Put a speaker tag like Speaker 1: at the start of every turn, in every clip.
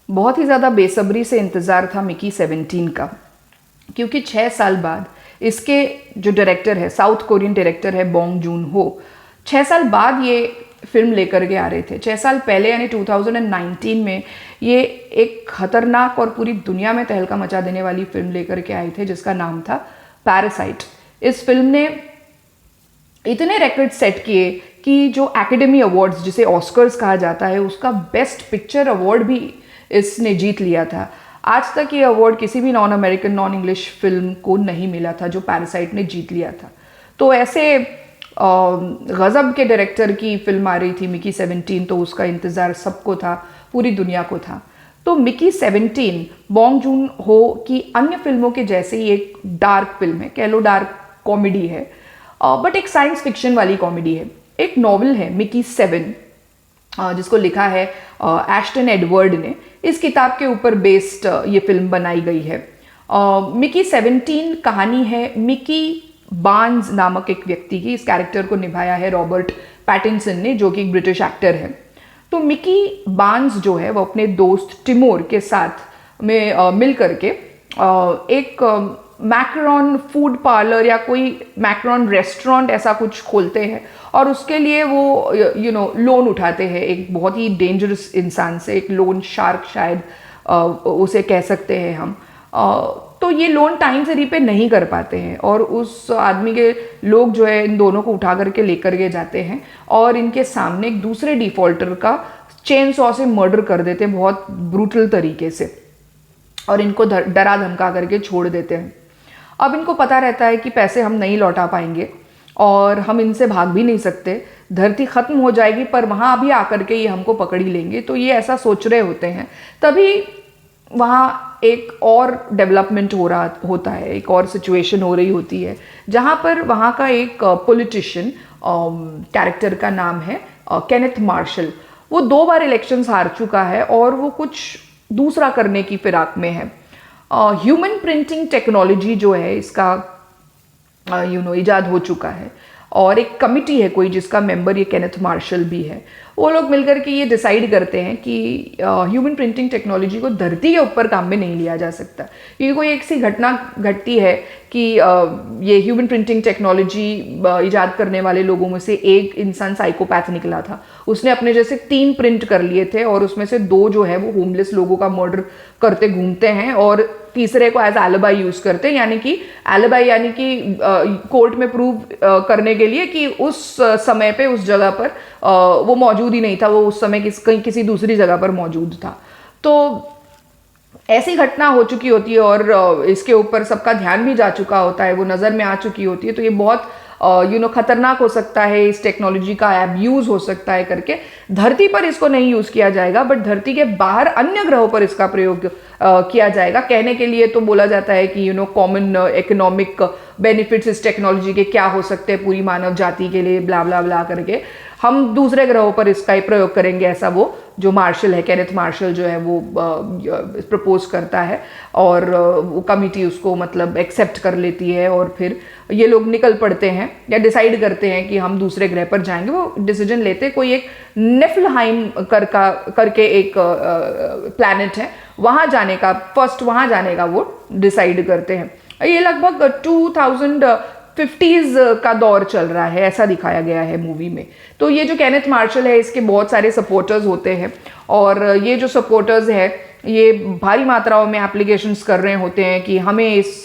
Speaker 1: बहुत ही ज़्यादा बेसब्री से इंतज़ार था मिकी 17 का, क्योंकि 6 साल बाद इसके जो डायरेक्टर है, साउथ कोरियन डायरेक्टर है बॉन्ग जून हो, 6 साल बाद ये फिल्म लेकर के आ रहे थे। 6 साल पहले यानी 2019 में ये एक खतरनाक और पूरी दुनिया में तहलका मचा देने वाली फिल्म लेकर के आए थे जिसका नाम था पैरासाइट। इस फिल्म ने इतने रिकॉर्ड सेट किए कि जो एकेडमी अवार्ड्स, जिसे ऑस्कर्स कहा जाता है, उसका बेस्ट पिक्चर अवार्ड भी इसने जीत लिया था। आज तक ये अवार्ड किसी भी non American, non English film को नहीं मिला था जो पैरासाइट ने जीत लिया था। तो ऐसे गज़ब के डायरेक्टर की फिल्म आ रही थी मिकी 17, तो उसका इंतज़ार सबको था, पूरी दुनिया को था। तो मिकी 17 बॉन्ग जून हो की अन्य फिल्मों के जैसे ही एक डार्क फिल्म है, कह लो डार्क कॉमेडी है, बट एक साइंस फिक्शन वाली कॉमेडी है। एक नॉवल है मिकी 7 जिसको लिखा है एश्टन एडवर्ड ने। इस किताब के ऊपर बेस्ड ये फिल्म बनाई गई है। मिकी 17 कहानी है मिकी बार्न्स नामक एक व्यक्ति की। इस कैरेक्टर को निभाया है रॉबर्ट पैटिंसन ने, जो कि एक ब्रिटिश एक्टर है। तो मिकी बार्न्स जो है वो अपने दोस्त टिमोर के साथ में मिल करके एक मैकरॉन फूड पार्लर या कोई मैकरॉन रेस्टोरेंट ऐसा कुछ खोलते हैं, और उसके लिए वो लोन उठाते हैं एक बहुत ही डेंजरस इंसान से, एक लोन शार्क शायद उसे कह सकते हैं हम। तो ये लोन टाइम से रीपे नहीं कर पाते हैं, और उस आदमी के लोग जो है इन दोनों को उठा करके लेकर के जाते हैं और इनके सामने एक दूसरे डिफॉल्टर का चेन सॉ से मर्डर कर देते हैं बहुत ब्रूटल तरीके से, और इनको डरा धमका करके छोड़ देते हैं। अब इनको पता रहता है कि पैसे हम नहीं लौटा पाएंगे और हम इनसे भाग भी नहीं सकते, धरती ख़त्म हो जाएगी, पर वहाँ अभी आकर के ये हमको पकड़ ही लेंगे। तो ये ऐसा सोच रहे होते हैं। तभी वहाँ एक और डेवलपमेंट होता है, एक और सिचुएशन हो रही होती है, जहाँ पर वहाँ का एक पॉलिटिशियन, कैरेक्टर का नाम है केनेथ मार्शल, वो 2 बार इलेक्शंस हार चुका है और वो कुछ दूसरा करने की फिराक में है। ह्यूमन प्रिंटिंग टेक्नोलॉजी जो है इसका इजाद हो चुका है, और एक कमिटी है कोई जिसका मेंबर ये केनेथ मार्शल भी है। वो लोग मिलकर के ये डिसाइड करते हैं कि ह्यूमन प्रिंटिंग टेक्नोलॉजी को धरती के ऊपर काम में नहीं लिया जा सकता, क्योंकि कोई एक सी घटना घटती है कि ये ह्यूमन प्रिंटिंग टेक्नोलॉजी इजाद करने वाले लोगों में से एक इंसान साइकोपैथ निकला था। उसने अपने जैसे 3 प्रिंट कर लिए थे, और उसमें से 2 जो है वो होमलेस लोगों का मर्डर करते घूमते हैं, और तीसरे को एज एलिबाई यूज करते हैं, यानी कि एलिबाई यानी कि कोर्ट में प्रूव करने के लिए कि उस समय पे उस जगह पर वो मौजूद ही नहीं था, वो उस समय किसी दूसरी जगह पर मौजूद था। तो ऐसी घटना हो चुकी होती है, और इसके ऊपर सबका ध्यान भी जा चुका होता है, वो नज़र में आ चुकी होती है। तो ये बहुत खतरनाक हो सकता है, इस टेक्नोलॉजी का एब्यूज हो सकता है करके धरती पर इसको नहीं यूज किया जाएगा, बट धरती के बाहर अन्य ग्रहों पर इसका प्रयोग किया जाएगा। कहने के लिए तो बोला जाता है कि कॉमन इकोनॉमिक बेनिफिट्स इस टेक्नोलॉजी के क्या हो सकते हैं पूरी मानव जाति के लिए, ब्ला ब्ला ब्ला करके हम दूसरे ग्रहों पर इसका ही प्रयोग करेंगे, ऐसा वो जो मार्शल है, केनेथ मार्शल जो है वो प्रपोज करता है, और वो कमिटी उसको मतलब एक्सेप्ट कर लेती है, और फिर ये लोग निकल पड़ते हैं या डिसाइड करते हैं कि हम दूसरे ग्रह पर जाएंगे। वो डिसीजन लेते कोई एक नेफ्लहाइम करके एक प्लैनेट है, वहाँ जाने का, फर्स्ट वहाँ जाने का वो डिसाइड करते हैं। ये लगभग 2050s का दौर चल रहा है, ऐसा दिखाया गया है मूवी में। तो ये जो केनेथ मार्शल है इसके बहुत सारे सपोर्टर्स होते हैं, और ये जो सपोर्टर्स हैं ये भारी मात्राओं में एप्लीकेशंस कर रहे होते हैं कि हमें इस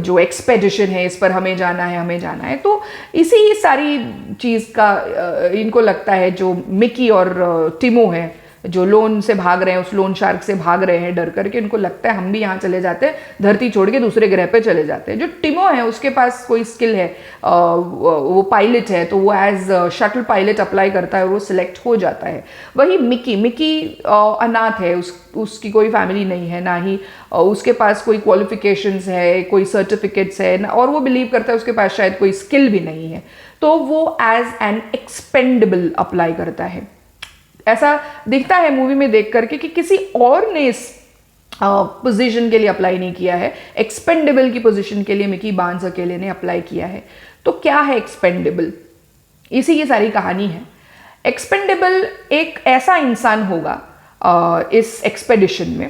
Speaker 1: जो एक्सपेडिशन है इस पर हमें जाना है। तो इसी सारी चीज़ का इनको लगता है, जो मिकी और टिमो है जो लोन से भाग रहे हैं, उस लोन शार्क से भाग रहे हैं डर करके, इनको लगता है हम भी यहाँ चले जाते हैं, धरती छोड़ के दूसरे ग्रह पे चले जाते हैं। जो टिमो है उसके पास कोई स्किल है, वो पायलट है, तो वो एज शटल पायलट अप्लाई करता है और वो सिलेक्ट हो जाता है। वही मिकी अनाथ है, उसकी कोई फैमिली नहीं है, ना ही उसके पास कोई क्वालिफिकेशंस है, कोई सर्टिफिकेट्स है, और वो बिलीव करता है उसके पास शायद कोई स्किल भी नहीं है, तो वो एज एन एक्सपेंडेबल अप्लाई करता है। ऐसा दिखता है मूवी में देख करके कि किसी और ने इस पोजीशन के लिए अप्लाई नहीं किया है, एक्सपेंडेबल की पोजीशन के लिए मिकी बार्न्स अकेले ने अप्लाई किया है। तो क्या है एक्सपेंडेबल? इसी की सारी कहानी है। एक्सपेंडेबल एक ऐसा इंसान होगा इस एक्सपेडिशन में,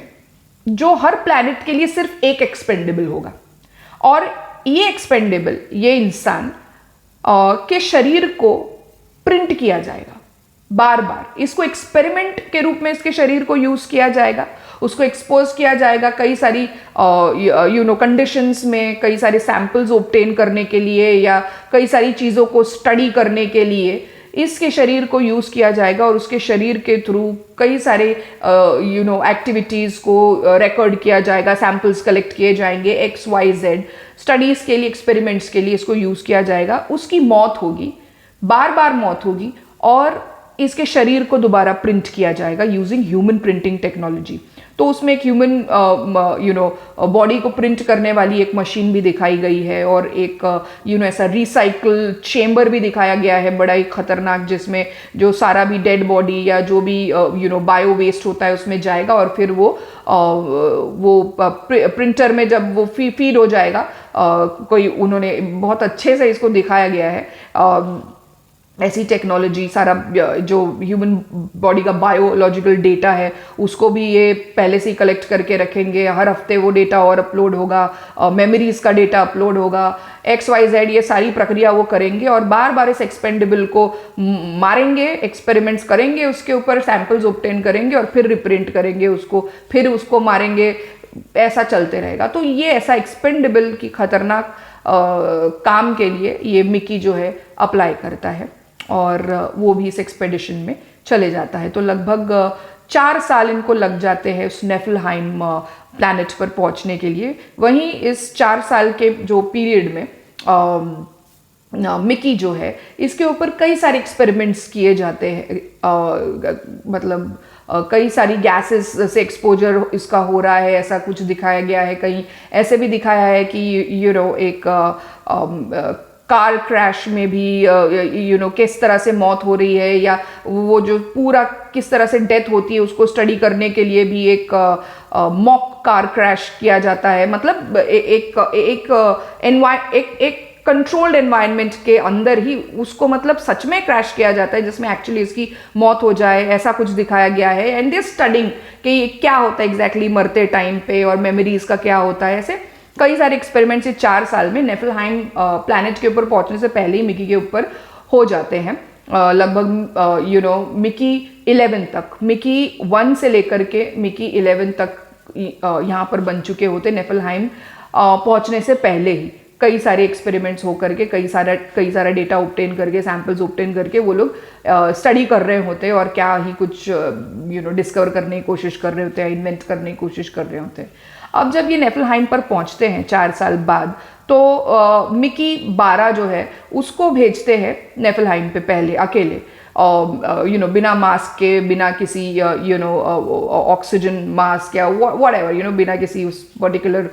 Speaker 1: जो हर प्लैनेट के लिए सिर्फ एक एक्सपेंडेबल होगा। और ये एक्सपेंडेबल, ये इंसान के शरीर को प्रिंट किया जाएगा बार बार। इसको एक्सपेरिमेंट के रूप में इसके शरीर को यूज किया जाएगा, उसको एक्सपोज किया जाएगा कई सारी कंडीशंस में, कई सारे सैंपल्स ऑब्टेन करने के लिए या कई सारी चीज़ों को स्टडी करने के लिए इसके शरीर को यूज़ किया जाएगा। और उसके शरीर के थ्रू कई सारे एक्टिविटीज़ को रिकॉर्ड किया जाएगा, सैंपल्स कलेक्ट किए जाएंगे, XYZ स्टडीज़ के लिए, एक्सपेरिमेंट्स के लिए इसको यूज़ किया जाएगा। उसकी मौत होगी, बार बार मौत होगी, और इसके शरीर को दोबारा प्रिंट किया जाएगा यूजिंग ह्यूमन प्रिंटिंग टेक्नोलॉजी। तो उसमें एक ह्यूमन बॉडी को प्रिंट करने वाली एक मशीन भी दिखाई गई है, और एक ऐसा रिसाइकल चेम्बर भी दिखाया गया है बड़ा ही खतरनाक, जिसमें जो सारा भी डेड बॉडी या जो भी बायो वेस्ट होता है उसमें जाएगा, और फिर वो प्रिंटर में जब वो फीड हो जाएगा, कोई उन्होंने बहुत अच्छे से इसको दिखाया गया है। ऐसी टेक्नोलॉजी, सारा जो ह्यूमन बॉडी का बायोलॉजिकल डेटा है उसको भी ये पहले से ही कलेक्ट करके रखेंगे। हर हफ्ते वो डेटा और अपलोड होगा, मेमोरीज का डेटा अपलोड होगा, XYZ ये सारी प्रक्रिया वो करेंगे, और बार बार इस एक्सपेंडेबल को मारेंगे, एक्सपेरिमेंट्स करेंगे, उसके ऊपर सैंपल्स ऑब्टेन करेंगे, और फिर रिप्रिंट करेंगे उसको, फिर उसको मारेंगे, ऐसा चलते रहेगा। तो ये ऐसा एक्सपेंडेबल की खतरनाक काम के लिए ये मिकी जो है अप्लाई करता है, और वो भी इस एक्सपेडिशन में चले जाता है। तो लगभग 4 साल इनको लग जाते हैं उस नेफलहाइम प्लैनेट पर पहुंचने के लिए। वहीं इस 4 साल के जो पीरियड में मिकी जो है, इसके ऊपर कई सारे एक्सपेरिमेंट्स किए जाते हैं, मतलब कई सारी गैसेस से एक्सपोजर इसका हो रहा है, ऐसा कुछ दिखाया गया है। कहीं ऐसे भी दिखाया है कि एक कार क्रैश में भी किस तरह से मौत हो रही है, या वो जो पूरा किस तरह से डेथ होती है उसको स्टडी करने के लिए भी एक मॉक कार क्रैश किया जाता है। मतलब एक कंट्रोल्ड एनवायरनमेंट के अंदर ही उसको मतलब सच में क्रैश किया जाता है, जिसमें एक्चुअली इसकी मौत हो जाए, ऐसा कुछ दिखाया गया है। एंड दे स्टडिंग कि क्या होता है एग्जैक्टली मरते टाइम पे, और मेमोरीज का क्या होता है। ऐसे कई सारे एक्सपेरिमेंट्स 4 साल में नेफलहाइम प्लैनेट के ऊपर पहुंचने से पहले ही मिकी के ऊपर हो जाते हैं। लगभग मिकी 11 तक, मिकी 1 से लेकर के मिकी 11 तक यहाँ पर बन चुके होते नेफलहाइम पहुंचने से पहले ही। कई सारे एक्सपेरिमेंट्स होकर के, कई सारा डेटा ऑब्टेन करके, सैंपल्स ऑब्टेन करके वो लोग स्टडी कर रहे होते हैं, और क्या ही कुछ डिस्कवर करने की कोशिश कर रहे होते हैं, इन्वेंट करने की कोशिश कर रहे होते हैं। अब जब ये नेफलहाइम पर पहुंचते हैं 4 साल बाद, तो मिकी 12 जो है उसको भेजते हैं नेफलहाइम पे पहले अकेले, बिना मास्क के, बिना किसी ऑक्सीजन मास्क या व्हाटएवर, बिना किसी उस पर्टिकुलर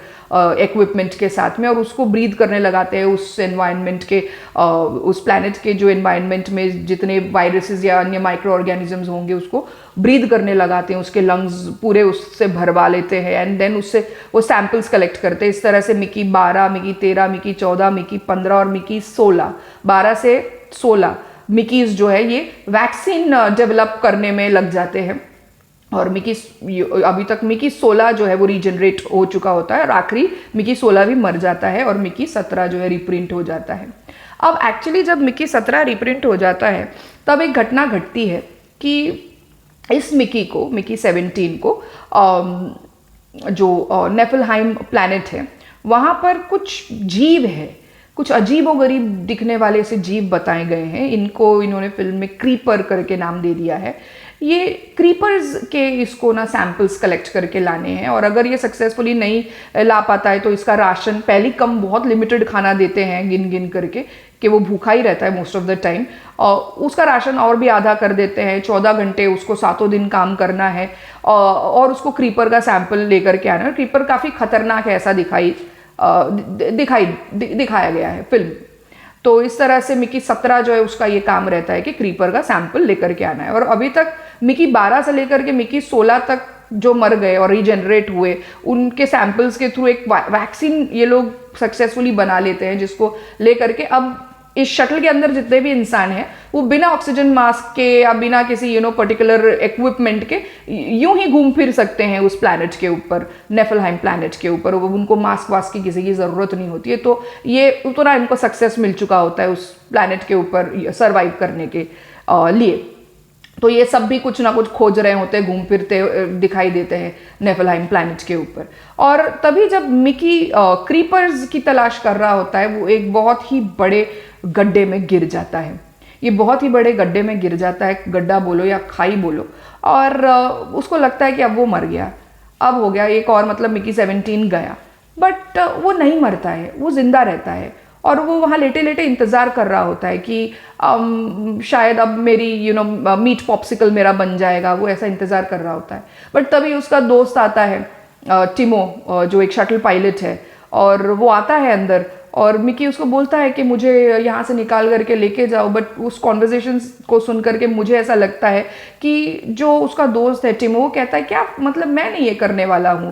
Speaker 1: इक्विपमेंट के साथ में, और उसको ब्रीथ करने लगाते हैं उस एनवायरनमेंट के, उस प्लैनेट के जो एनवायरनमेंट में जितने वायरसेस या अन्य माइक्रो ऑर्गेनिजम्स होंगे उसको ब्रीथ करने लगाते हैं, उसके लंग्स पूरे उससे भरवा लेते हैं, एंड देन उससे वो सैंपल्स कलेक्ट करते हैं। इस तरह से मिकी 12, मिकी 13, मिकी 14, मिकी 15 और मिकी 16, 12 से 16 मिकीज जो है ये वैक्सीन डेवलप करने में लग जाते हैं। और मिकी अभी तक मिकी 16 जो है वो रीजनरेट हो चुका होता है, और आखिरी मिकी 16 भी मर जाता है, और मिकी 17 जो है रिप्रिंट हो जाता है। अब एक्चुअली जब मिकी 17 रिप्रिंट हो जाता है, तब एक घटना घटती है कि इस मिकी 17 को जो नेफलहाइम प्लैनेट है वहाँ पर कुछ जीव है, कुछ अजीबोगरीब दिखने वाले ऐसे जीव बताए गए हैं। इनको इन्होंने फिल्म में क्रीपर करके नाम दे दिया है। ये क्रीपर्स के इसको ना सैंपल्स कलेक्ट करके लाने हैं, और अगर ये सक्सेसफुली नहीं ला पाता है तो इसका राशन पहले कम बहुत लिमिटेड खाना देते हैं गिन गिन करके, कि वो भूखा ही रहता है मोस्ट ऑफ द टाइम, और उसका राशन और भी आधा कर देते हैं। 14 घंटे उसको 7 दिन काम करना है, और उसको क्रीपर का सैंपल लेकर के आना है। क्रीपर काफ़ी खतरनाक है, ऐसा दिखाया गया है फिल्म। तो इस तरह से मिकी 17 जो है उसका ये काम रहता है कि क्रीपर का सैंपल लेकर के आना है। और अभी तक मिकी 12 से लेकर के मिकी 16 तक जो मर गए और रीजनरेट हुए, उनके सैंपल्स के थ्रू एक वैक्सीन ये लोग सक्सेसफुली बना लेते हैं, जिसको लेकर के अब इस शटल के अंदर जितने भी इंसान हैं वो बिना ऑक्सीजन मास्क के या बिना किसी पर्टिकुलर इक्विपमेंट के यूं ही घूम फिर सकते हैं उस प्लैनेट के ऊपर, नेफलहाइम प्लैनेट के ऊपर। उनको मास्क वास्क की किसी की ज़रूरत नहीं होती है। तो ये उतना इनको सक्सेस मिल चुका होता है उस प्लैनेट के ऊपर सर्वाइव करने के लिए। तो ये सब भी कुछ ना कुछ खोज रहे होते हैं, घूम फिरते दिखाई देते हैं नेफलहाइम प्लैनेट के ऊपर। और तभी जब मिकी क्रीपर्स की तलाश कर रहा होता है, वो एक बहुत ही बड़े गड्ढे में गिर जाता है। ये बहुत ही बड़े गड्ढे में गिर जाता है, गड्ढा बोलो या खाई बोलो, और उसको लगता है कि अब वो मर गया, अब हो गया एक और, मतलब मिकी 17 गया। बट वो नहीं मरता है, वो जिंदा रहता है और वो वहाँ लेटे लेटे इंतज़ार कर रहा होता है कि शायद अब मेरी मीट पॉप्सिकल मेरा बन जाएगा, वो ऐसा इंतज़ार कर रहा होता है। बट तभी उसका दोस्त आता है, टिमो, जो एक शटल पायलट है, और वो आता है अंदर और मिकी उसको बोलता है कि मुझे यहाँ से निकाल करके लेके जाओ। बट उस कॉन्वर्जेशन को सुन करके मुझे ऐसा लगता है कि जो उसका दोस्त है टिमो, वो कहता है क्या मतलब मैं नहीं ये करने वाला हूँ,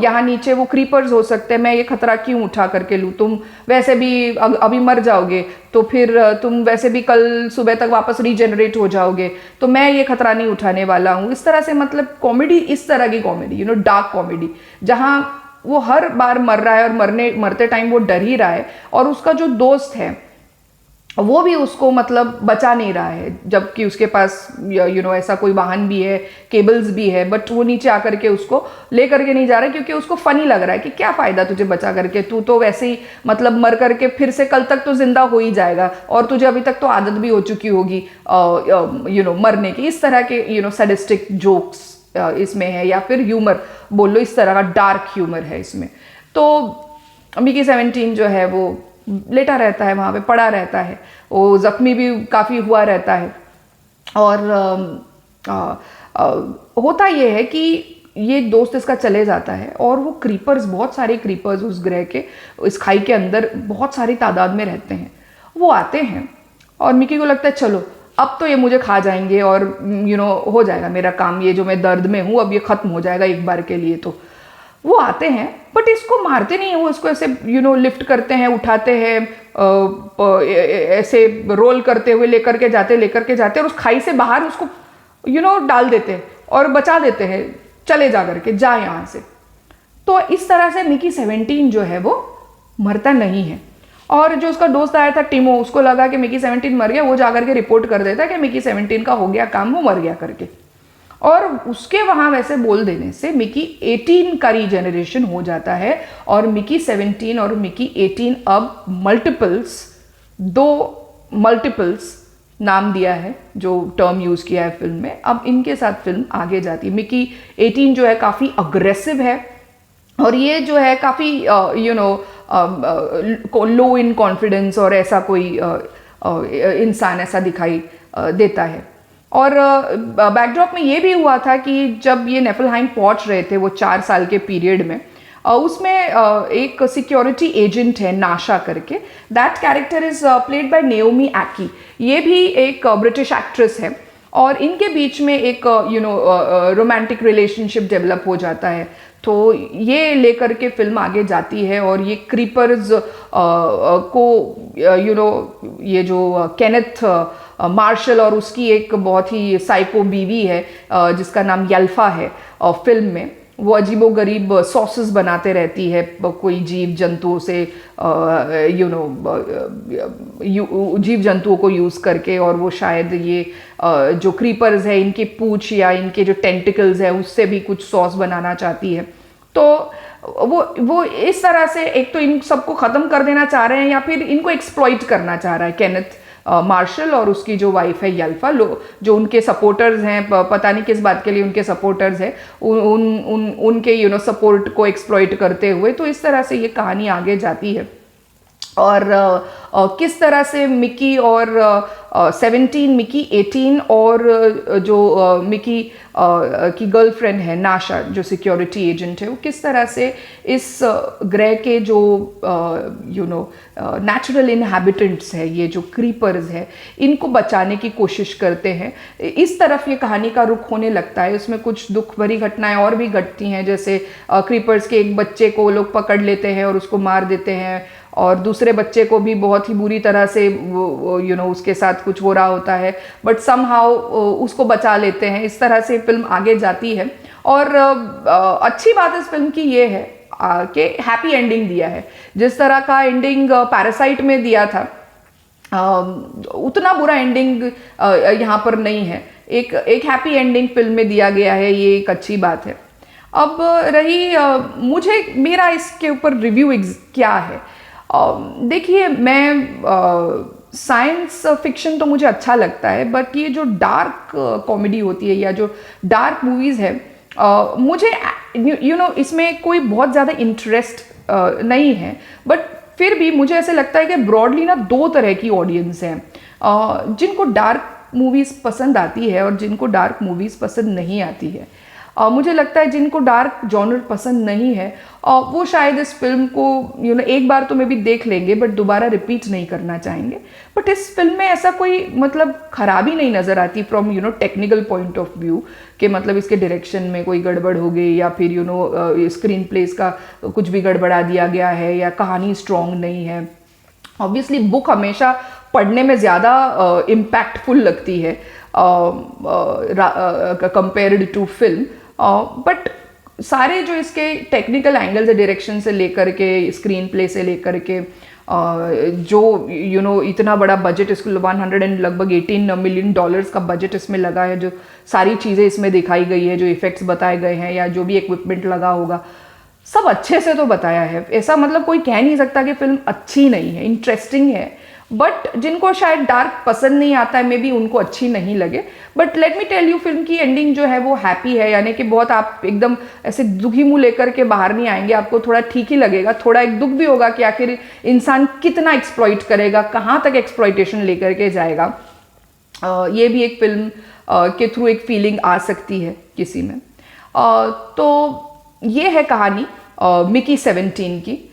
Speaker 1: यहाँ नीचे वो क्रीपर्स हो सकते हैं, मैं ये खतरा क्यों उठा करके लूँ, तुम वैसे भी अभी मर जाओगे, तो फिर तुम वैसे भी कल सुबह तक वापस रीजनरेट हो जाओगे, तो मैं ये खतरा नहीं उठाने वाला हूँ। इस तरह से मतलब कॉमेडी, इस तरह की कॉमेडी, डार्क कॉमेडी, जहाँ वो हर बार मर रहा है और मरते टाइम वो डर ही रहा है, और उसका जो दोस्त है वो भी उसको मतलब बचा नहीं रहा है, जबकि उसके पास ऐसा कोई वाहन भी है, केबल्स भी है, बट वो नीचे आकर के उसको ले करके नहीं जा रहा है, क्योंकि उसको फनी लग रहा है कि क्या फ़ायदा तुझे बचा करके, तू तो वैसे ही मतलब मर करके फिर से कल तक तो जिंदा हो ही जाएगा, और तुझे अभी तक तो आदत भी हो चुकी होगी मरने की। इस तरह के सैडिस्टिक जोक्स इसमें है, या फिर ह्यूमर बोल लो, इस तरह का डार्क ह्यूमर है इसमें। तो मिकी 17 जो है वो लेटा रहता है, वहाँ पे पड़ा रहता है, वो ज़ख्मी भी काफ़ी हुआ रहता है। और होता ये है कि ये दोस्त इसका चले जाता है, और वो क्रीपर्स, बहुत सारे क्रीपर्स उस ग्रह के, इस खाई के अंदर बहुत सारी तादाद में रहते हैं। वो आते हैं और मिकी को लगता है चलो अब तो ये मुझे खा जाएंगे और हो जाएगा मेरा काम, ये जो मैं दर्द में हूँ अब ये ख़त्म हो जाएगा एक बार के लिए। तो वो आते हैं, बट इसको मारते नहीं है, वो इसको ऐसे लिफ्ट करते हैं, उठाते हैं, ऐसे रोल करते हुए लेकर के जाते और उस खाई से बाहर उसको डाल देते हैं और बचा देते हैं, चले जा करके, जा यहाँ से। तो इस तरह से मिकी 17 जो है वो मरता नहीं है। और जो उसका दोस्त आया था टिमो, उसको लगा कि मिकी 17 मर गया, वो जाकर के रिपोर्ट कर देता है कि मिकी 17 का हो गया काम, वो मर गया करके। और उसके वहाँ वैसे बोल देने से मिकी 18 का रीजेनरेशन हो जाता है, और मिकी 17 और मिकी 18 अब मल्टीपल्स नाम दिया है, जो टर्म यूज़ किया है फिल्म में, अब इनके साथ फिल्म आगे जाती है। मिकी 18 जो है काफ़ी अग्रेसिव है, और ये जो है काफ़ी लो इन कॉन्फिडेंस, और ऐसा कोई इंसान ऐसा दिखाई देता है। और बैकड्रॉप में ये भी हुआ था कि जब ये नेफलहाइम पहुंच रहे थे वो 4 साल के पीरियड में, उसमें एक सिक्योरिटी एजेंट है नाशा करके, that character is played by Naomi एकी। ये भी एक ब्रिटिश एक्ट्रेस है, और इनके बीच में एक रोमांटिक रिलेशनशिप डेवलप हो जाता है। तो ये लेकर के फिल्म आगे जाती है, और ये क्रीपर्स को ये जो केनेथ मार्शल और उसकी एक बहुत ही साइको बीवी है जिसका नाम यल्फा है, फिल्म में वो अजीबोगरीब सॉसेस बनाते रहती है कोई जीव जंतुओं से, जीव जंतुओं को यूज़ करके, और वो शायद ये जो क्रीपर्स है इनकी पूंछ या इनके जो टेंटिकल्स है उससे भी कुछ सॉस बनाना चाहती है। तो वो इस तरह से एक तो इन सबको ख़त्म कर देना चाह रहे हैं, या फिर इनको एक्सप्लॉइट करना चाह रहा है केनेथ मार्शल और उसकी जो वाइफ है यल्फा, जो उनके सपोर्टर्स हैं, पता नहीं किस बात के लिए उनके सपोर्टर्स हैं, उनके सपोर्ट को एक्सप्लॉइट करते हुए। तो इस तरह से ये कहानी आगे जाती है, और किस तरह से मिकी और 17, मिकी 18 और जो मिकी की गर्लफ्रेंड है नाशा, जो सिक्योरिटी एजेंट है, वो किस तरह से इस ग्रह के जो नेचुरल इनहैबिटेंट्स है, ये जो क्रीपर्स है, इनको बचाने की कोशिश करते हैं। इस तरफ ये कहानी का रुख होने लगता है। उसमें कुछ दुख भरी घटनाएं और भी घटती हैं, जैसे क्रीपर्स के एक बच्चे को लोग पकड़ लेते हैं और उसको मार देते हैं, और दूसरे बच्चे को भी बहुत ही बुरी तरह से उसके साथ कुछ हो रहा होता है, बट समहाउ उसको बचा लेते हैं। इस तरह से फिल्म आगे जाती है। और अच्छी बात इस फिल्म की ये है कि हैप्पी एंडिंग दिया है। जिस तरह का एंडिंग पैरासाइट में दिया था, उतना बुरा एंडिंग यहाँ पर नहीं है। एक हैप्पी एंडिंग फिल्म में दिया गया है, ये एक अच्छी बात है। अब रही मुझे मेरा इसके ऊपर रिव्यू क्या है। देखिए, मैं साइंस फिक्शन तो मुझे अच्छा लगता है, बट ये जो डार्क कॉमेडी होती है या जो डार्क मूवीज़ है, मुझे इसमें कोई बहुत ज़्यादा इंटरेस्ट नहीं है। बट फिर भी मुझे ऐसे लगता है कि ब्रॉडली ना दो तरह की ऑडियंस हैं, जिनको डार्क मूवीज़ पसंद आती है और जिनको डार्क मूवीज़ पसंद नहीं आती है। मुझे लगता है जिनको डार्क जॉनर पसंद नहीं है वो शायद इस फिल्म को एक बार तो मे भी देख लेंगे, बट दोबारा रिपीट नहीं करना चाहेंगे। बट इस फिल्म में ऐसा कोई मतलब खराबी नहीं नज़र आती from technical point of view, कि मतलब इसके डायरेक्शन में कोई गड़बड़ हो गई या फिर स्क्रीन प्लेस का कुछ भी गड़बड़ा दिया गया है या कहानी स्ट्रॉन्ग नहीं है। ऑब्वियसली बुक हमेशा पढ़ने में ज़्यादा इम्पैक्टफुल लगती है कंपेयर्ड टू फिल्म, बट सारे जो इसके टेक्निकल एंगल्स है, डायरेक्शन से लेकर के स्क्रीन प्ले से लेकर के जो इतना बड़ा बजट, इसको लगभग $18 मिलियन का बजट इसमें लगा है, जो सारी चीज़ें इसमें दिखाई गई है, जो इफ़ेक्ट्स बताए गए हैं या जो भी इक्विपमेंट लगा होगा, सब अच्छे से तो बताया है। ऐसा मतलब कोई कह नहीं सकता कि फिल्म अच्छी नहीं है, इंटरेस्टिंग है। बट जिनको शायद डार्क पसंद नहीं आता है, मे बी उनको अच्छी नहीं लगे। But let me tell you, film की एंडिंग जो है वो हैप्पी है, यानी कि बहुत आप एकदम ऐसे दुखी मुंह लेकर के बाहर नहीं आएंगे, आपको थोड़ा ठीक ही लगेगा। थोड़ा एक दुख भी होगा कि आखिर इंसान कितना एक्सप्लॉइट करेगा, कहाँ तक एक्सप्लॉइटेशन लेकर के जाएगा। ये भी एक फिल्म के थ्रू एक फीलिंग आ सकती है किसी में। तो ये है कहानी मिकी 17 की।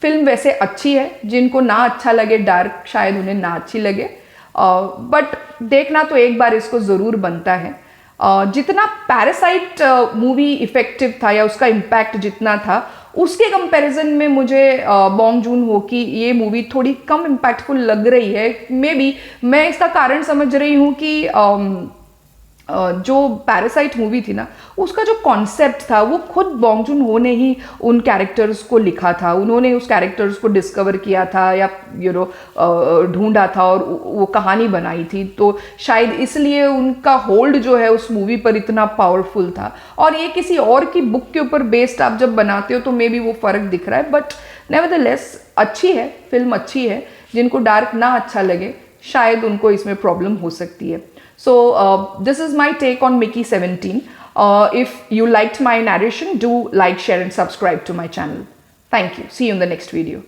Speaker 1: फिल्म वैसे अच्छी है, जिनको ना अच्छा लगे डार्क, शायद उन्हें ना अच्छी लगे, बट देखना तो एक बार इसको ज़रूर बनता है। जितना पैरासाइट मूवी इफ़ेक्टिव था या उसका इम्पैक्ट जितना था, उसके कंपैरिजन में मुझे बॉन्ग जून हो की ये मूवी थोड़ी कम इम्पैक्टफुल लग रही है। मे बी मैं इसका कारण समझ रही हूँ कि जो पैरासाइट मूवी थी ना, उसका जो कॉन्सेप्ट था वो खुद बॉन्ग जून हो ने ही उन कैरेक्टर्स को लिखा था। उन्होंने उस कैरेक्टर्स को डिस्कवर किया था या ढूंढा था और वो कहानी बनाई थी। तो शायद इसलिए उनका होल्ड जो है उस मूवी पर इतना पावरफुल था। और ये किसी और की बुक के ऊपर बेस्ड आप जब बनाते हो तो मे बी वो फ़र्क दिख रहा है। बट नेवरदलेस अच्छी है, फिल्म अच्छी है। जिनको डार्क ना अच्छा लगे, शायद उनको इसमें प्रॉब्लम हो सकती है। So this is my take on Mickey 17. If you liked my narration, do like, share and subscribe to my channel. Thank you. See you in the next video.